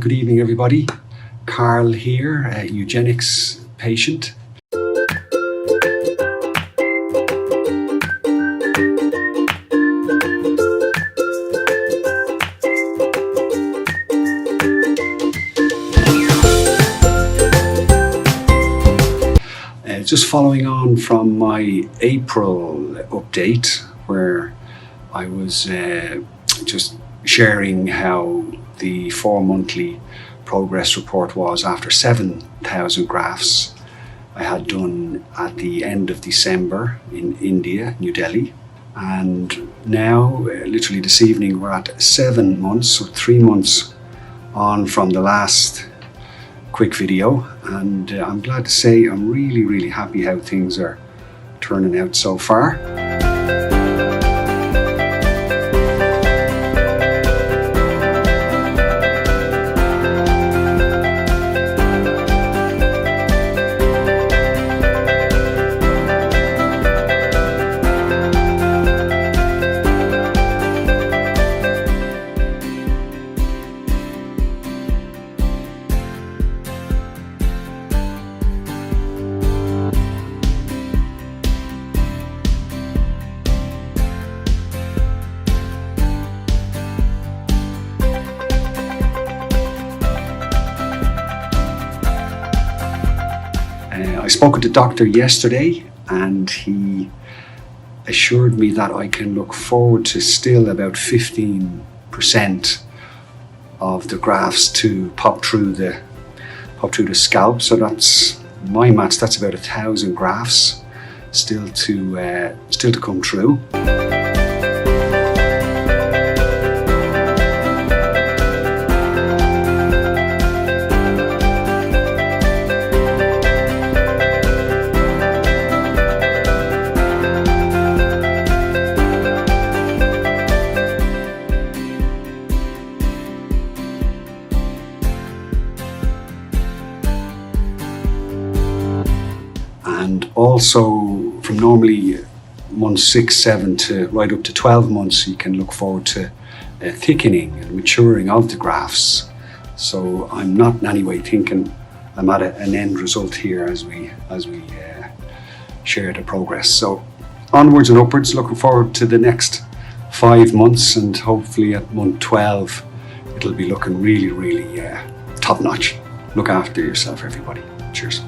good evening everybody. Carl here, a Eugenix patient. Just following on from my April update where I was just sharing how the 4-monthly progress report was after 7,000 grafts I had done at the end of December in India, New Delhi. And now, literally this evening, we're at 7 months or 3 months on from the last quick video, and I'm glad to say I'm really happy how things are turning out so far. I spoke with the doctor yesterday and he assured me that I can look forward to still about 15% of the grafts to pop through the scalp. So that's my maths, that's about 1,000 grafts still to come through. And also from normally months 6, 7 to right up to 12 months, you can look forward to thickening and maturing of the grafts. So I'm not in any way thinking I'm at an end result here as we share the progress. So onwards and upwards, looking forward to the next 5 months, and hopefully at month 12 it'll be looking really top notch. Look after yourself everybody. Cheers.